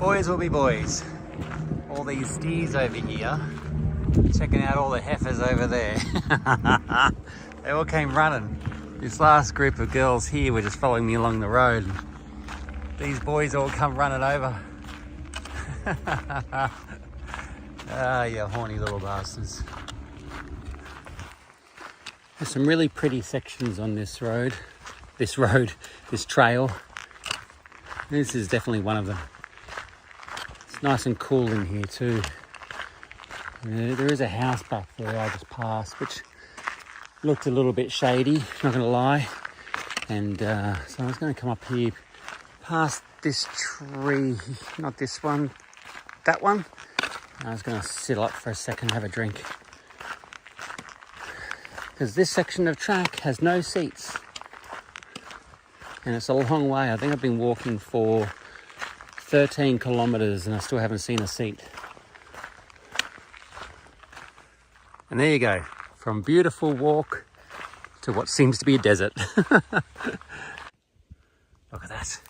Boys will be boys. All these steers over here, checking out all the heifers over there. They all came running. This last group of girls here were just following me along the road. These boys all come running over. Ah, you horny little bastards. There's some really pretty sections on this trail. This is definitely one of them. It's nice and cool in here too. There is a house back there I just passed, which looked a little bit shady, not going to lie. And so I was going to come up here past this tree, not this one, that one. I was going to sit up for a second and have a drink. Because this section of track has no seats. And it's a long way. I think I've been walking for 13 kilometres and I still haven't seen a seat. And there you go. From beautiful walk to what seems to be a desert. Look at that.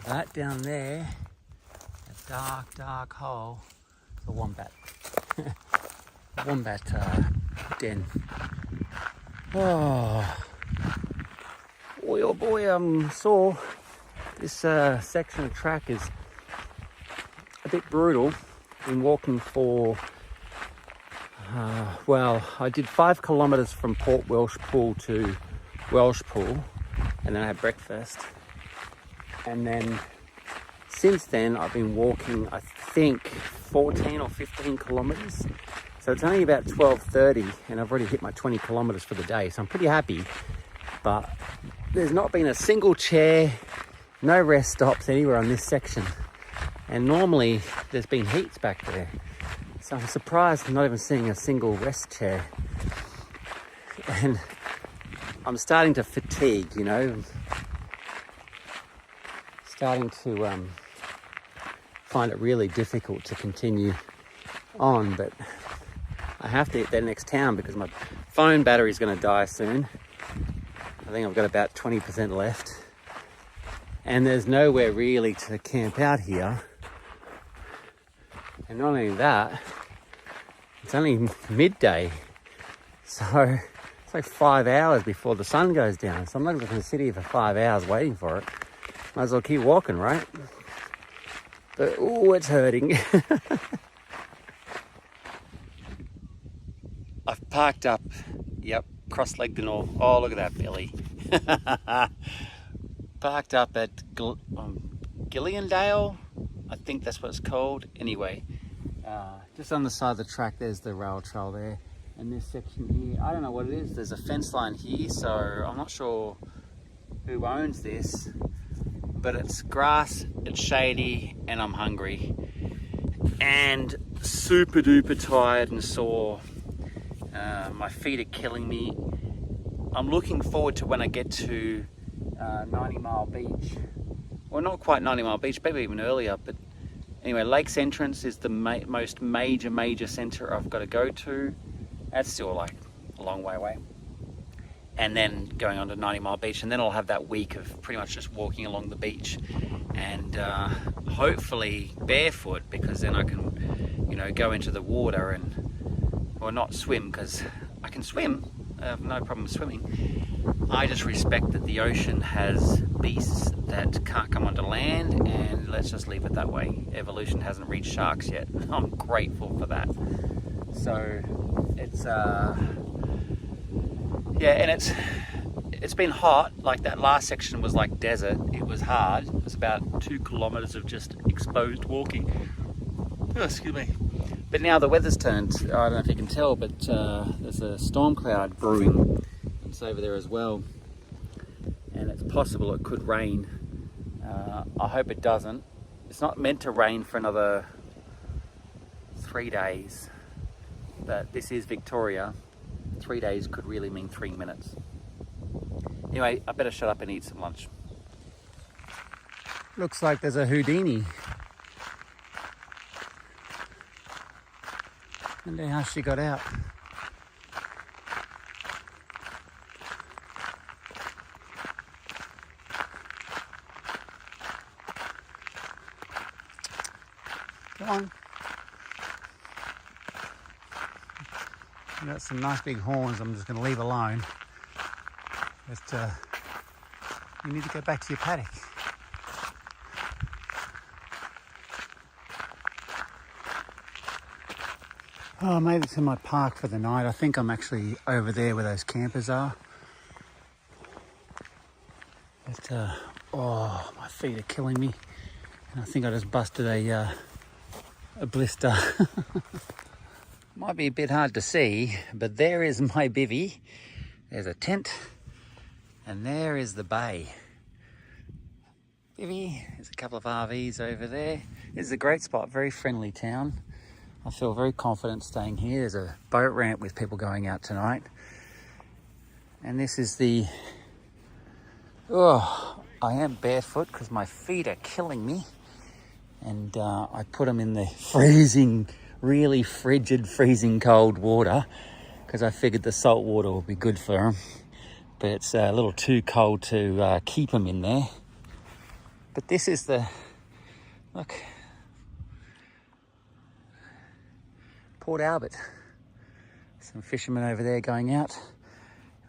That down there, a dark, dark hole, it's a wombat. Wombat den. Oh boy, saw this section of track is a bit brutal. Been walking for, I did 5 kilometres from Port Welshpool to Welshpool, and then I had breakfast. And then since then I've been walking, I think 14 or 15 kilometres. So it's only about 12:30 and I've already hit my 20 kilometres for the day. So I'm pretty happy, but there's not been a single chair, no rest stops anywhere on this section. And normally there's been heats back there. So I'm surprised I'm not even seeing a single rest chair. And I'm starting to fatigue, you know. Starting to find it really difficult to continue on, but I have to hit that next town because my phone battery is going to die soon. I think I've got about 20% left, and there's nowhere really to camp out here. And not only that, it's only midday, so it's like 5 hours before the sun goes down. So I'm not going to sit here for 5 hours waiting for it. Might as well keep walking, right? But, oh, it's hurting. I've parked up, yep, cross-legged and all. Oh, look at that belly. Parked up at Gilliandale, I think that's what it's called. Anyway, just on the side of the track, there's the rail trail there. And this section here, I don't know what it is. There's a fence line here, so I'm not sure who owns this. But it's grass, it's shady, and I'm hungry. And super duper tired and sore. My feet are killing me. I'm looking forward to when I get to 90 Mile Beach. Well, not quite 90 Mile Beach, maybe even earlier. But anyway, Lakes Entrance is the most major centre I've got to go to. That's still like a long way away. And then going on to 90 Mile Beach, and then I'll have that week of pretty much just walking along the beach and hopefully barefoot, because then I can, you know, go into the water and, or not swim, because I can swim, I have no problem swimming. I just respect that the ocean has beasts that can't come onto land, and let's just leave it that way. Evolution hasn't reached sharks yet. I'm grateful for that. So it's yeah, and it's been hot. Like that last section was like desert. It was hard. It was about 2 kilometres of just exposed walking. Oh, excuse me. But now the weather's turned. I don't know if you can tell, but there's a storm cloud brewing. It's over there as well. And it's possible it could rain. I hope it doesn't. It's not meant to rain for another 3 days. But this is Victoria. 3 days could really mean 3 minutes. Anyway, I better shut up and eat some lunch. Looks like there's a Houdini. Wonder how she got out. Come on. You got some nice big horns I'm just going to leave alone. But you need to go back to your paddock. Oh, I made it to my park for the night. I think I'm actually over there where those campers are. But, oh, my feet are killing me. And I think I just busted a blister. Might be a bit hard to see, but there is my bivvy. There's a tent, and there is the bay. Bivvy, there's a couple of RVs over there. This is a great spot, very friendly town. I feel very confident staying here. There's a boat ramp with people going out tonight. And this is the... Oh, I am barefoot because my feet are killing me. And I put them in the freezing... really frigid, freezing cold water because I figured the salt water would be good for them, but it's a little too cold to keep them in there. But this is the look, Port Albert. Some fishermen over there going out.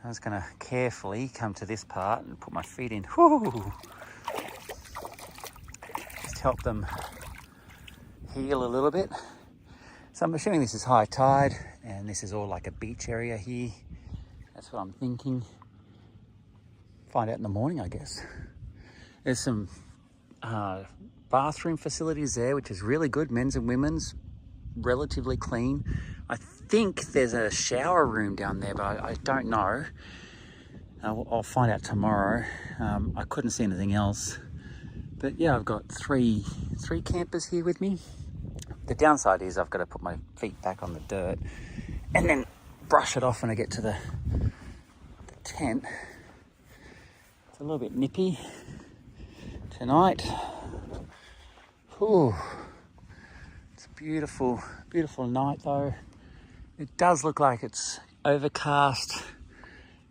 I was going to carefully come to this part and put my feet in. Whoo! Just help them heal a little bit. So I'm assuming this is high tide and this is all like a beach area here. That's what I'm thinking. Find out in the morning, I guess. There's some bathroom facilities there, which is really good. Men's and women's, relatively clean. I think there's a shower room down there, but I don't know. I'll find out tomorrow. I couldn't see anything else. But yeah, I've got three campers here with me. The downside is I've got to put my feet back on the dirt and then brush it off when I get to the tent. It's a little bit nippy tonight. Ooh, it's a beautiful, beautiful night though. It does look like it's overcast.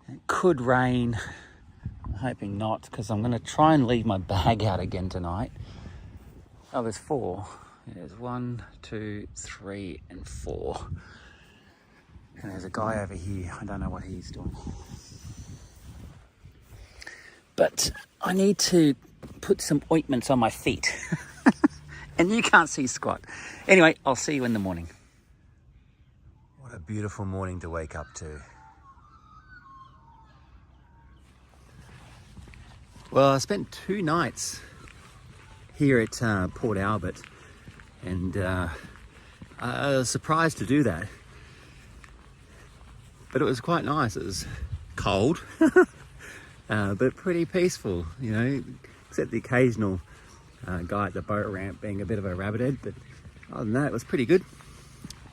It could rain. I'm hoping not because I'm going to try and leave my bag out again tonight. Oh, there's 4. There's 1, 2, 3, and 4. And there's a guy over here. I don't know what he's doing. But I need to put some ointments on my feet. And you can't see squat. Anyway, I'll see you in the morning. What a beautiful morning to wake up to. Well, I spent 2 nights here at Port Albert. And I was surprised to do that. But it was quite nice. It was cold, but pretty peaceful, you know, except the occasional guy at the boat ramp being a bit of a rabbit-head. But other than that, it was pretty good.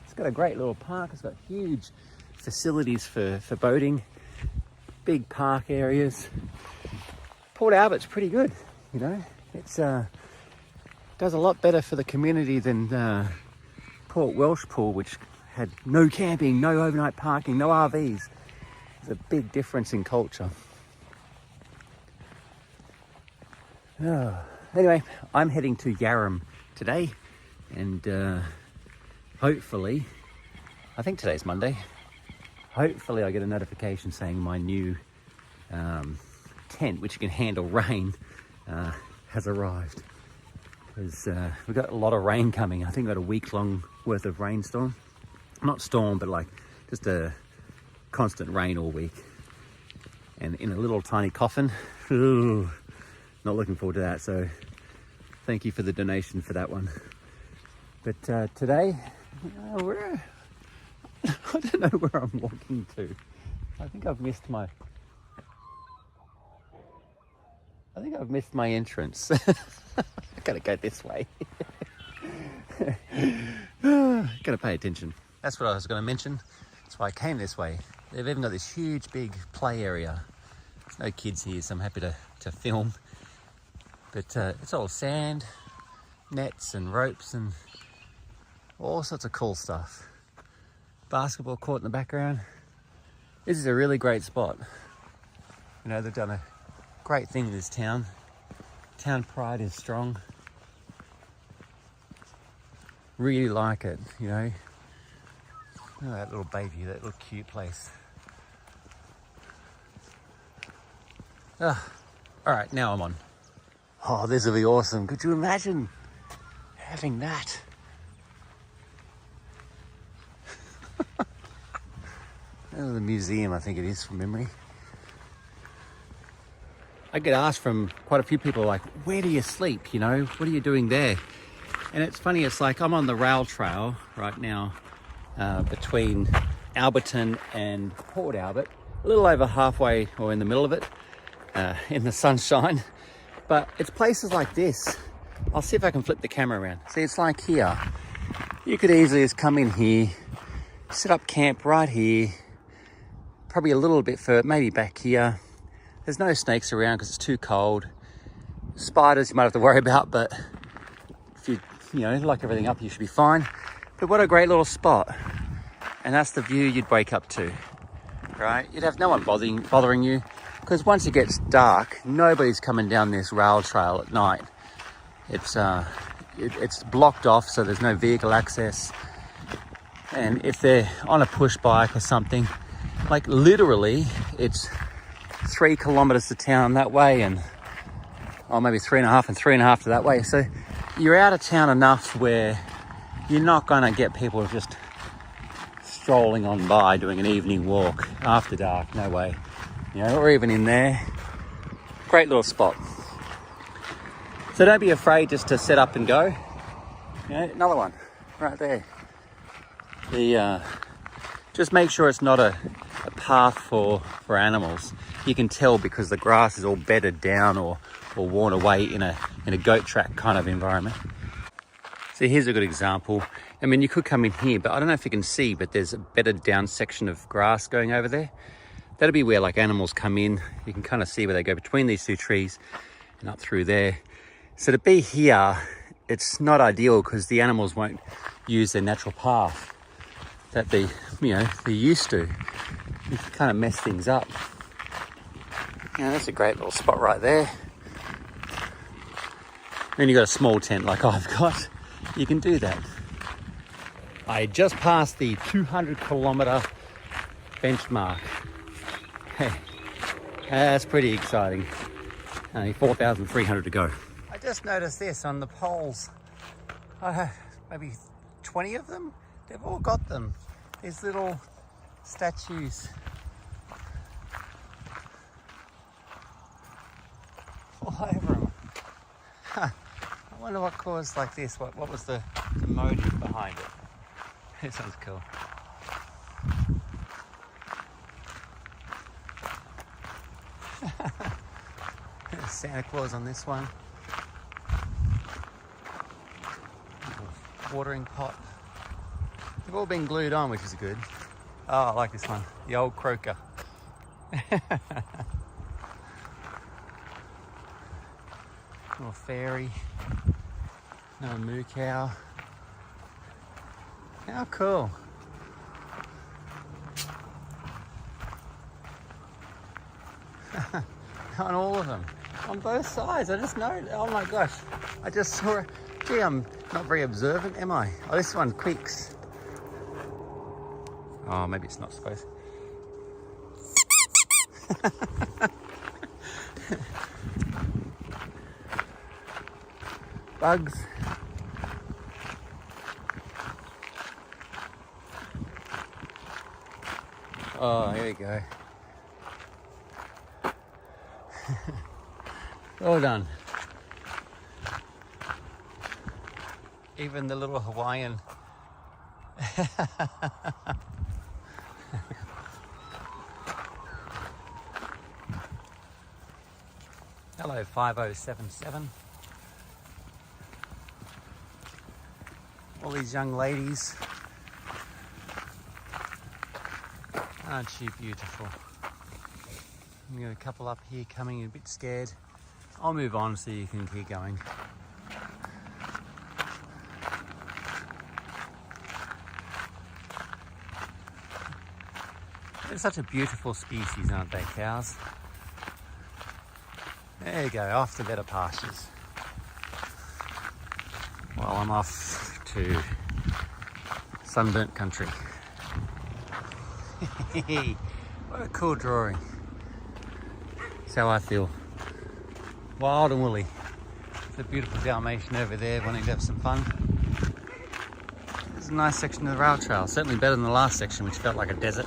It's got a great little park. It's got huge facilities for boating, big park areas. Port Albert's pretty good, you know. It's... does a lot better for the community than Port Welshpool, which had no camping, no overnight parking, no RVs. There's a big difference in culture. Oh. Anyway, I'm heading to Yarram today, and hopefully, I think today's Monday, hopefully I get a notification saying my new tent, which can handle rain, has arrived. Because we've got a lot of rain coming. I think we've got a week-long worth of rainstorm. Not storm, but like just a constant rain all week. And in a little tiny coffin. Ooh, not looking forward to that. So thank you for the donation for that one. But today, I don't know where I'm walking to. I think I've missed my entrance. Gotta go this way. Gotta pay attention. That's what I was going to mention. That's why I came this way. They've even got this huge big play area. There's no kids here, so I'm happy to film. But it's all sand, nets and ropes and all sorts of cool stuff. Basketball court in the background. This is a really great spot. You know, they've done a great thing in this town. Town pride is strong. Really like it, you know. Look at that little baby, that little cute place. All right, now I'm on. Oh, this will be awesome. Could you imagine having that? The museum, I think it is, from memory. I get asked from quite a few people, like, where do you sleep? You know, what are you doing there? And it's funny, it's like I'm on the rail trail right now between Alberton and Port Albert, a little over halfway or in the middle of it, in the sunshine. But it's places like this. I'll see if I can flip the camera around. See, it's like here. You could easily just come in here, set up camp right here, probably a little bit further, maybe back here. There's no snakes around because it's too cold. Spiders you might have to worry about, but if you know, lock everything up, you should be fine. But what a great little spot. And that's the view you'd wake up to, right? You'd have no one bothering you, because once it gets dark, nobody's coming down this rail trail at night. It's blocked off, so there's no vehicle access. And if they're on a push bike or something, like literally it's 3 kilometers to town that way, and maybe 3.5 and 3.5 to that way. So you're out of town enough where you're not gonna get people just strolling on by doing an evening walk after dark. No way. You know, or even in there. Great little spot. So don't be afraid just to set up and go. You know, another one right there. Just make sure it's not a path for animals. You can tell because the grass is all bedded down or worn away in a goat track kind of environment. So here's a good example. I mean, you could come in here, but I don't know if you can see, but there's a bedded down section of grass going over there. That'll be where like animals come in. You can kind of see where they go between these two trees and up through there. So to be here, it's not ideal because the animals won't use their natural path that they're used to. You can kind of mess things up. You know, that's a great little spot right there. Then you've got a small tent like I've got. You can do that. I just passed the 200-kilometer benchmark. Hey, that's pretty exciting. Only 4,300 to go. I just noticed this on the poles. I have maybe 20 of them. They've all got them. These little statues. All over them. Huh. I wonder what caused like this. What was the motive behind it? That sounds cool. Santa Claus on this one. Watering pot. They've all been glued on, which is good. Oh, I like this one. The old croaker. Little fairy. No moo cow. How cool. On all of them. On both sides. I just know. Oh my gosh. I just saw it. Gee, I'm not very observant, am I? Oh, this one quicks. Oh, maybe it's not supposed. Bugs. Oh, here we go. Well done. Even the little Hawaiian. Hello, 5077. All these young ladies. Aren't she beautiful? We've got a couple up here coming in a bit scared. I'll move on so you can keep going. They're such a beautiful species, aren't they, cows? There you go, off to better pastures. Well, I'm off to sunburnt country. What a cool drawing. That's how I feel. Wild and woolly. There's a beautiful Dalmatian over there wanting to have some fun. There's a nice section of the rail trail, certainly better than the last section, which felt like a desert.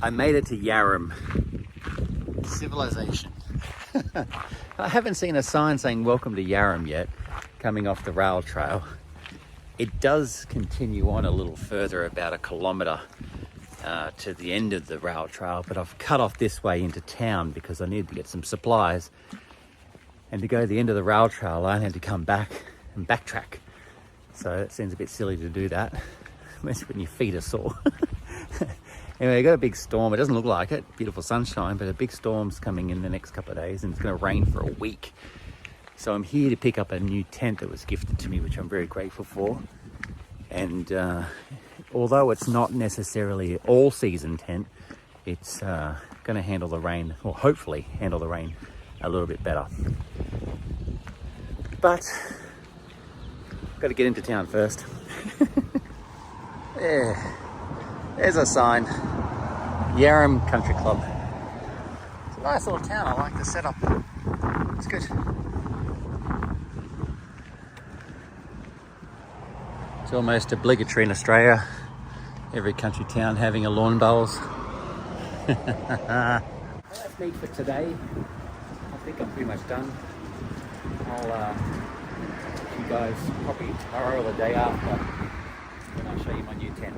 I made it to Yarram. Civilization. I haven't seen a sign saying welcome to Yarram yet, coming off the rail trail. It does continue on a little further, about 1 kilometre to the end of the rail trail, but I've cut off this way into town because I needed to get some supplies. And to go to the end of the rail trail, I had to come back and backtrack. So it seems a bit silly to do that, especially when your feet are sore. Anyway, we got a big storm. It doesn't look like it. Beautiful sunshine, but a big storm's coming in the next couple of days, and it's going to rain for a week. So I'm here to pick up a new tent that was gifted to me, which I'm very grateful for. And although it's not necessarily an all-season tent, it's going to handle the rain, or hopefully handle the rain a little bit better. But got to get into town first. Yeah, there's a sign. Yarram Country Club. It's a nice little town. I like the setup. It's good. It's almost obligatory in Australia. Every country town having a lawn bowls. That's me for today. I think I'm pretty much done. I'll see you guys probably tomorrow or the day after when I show you my new tent.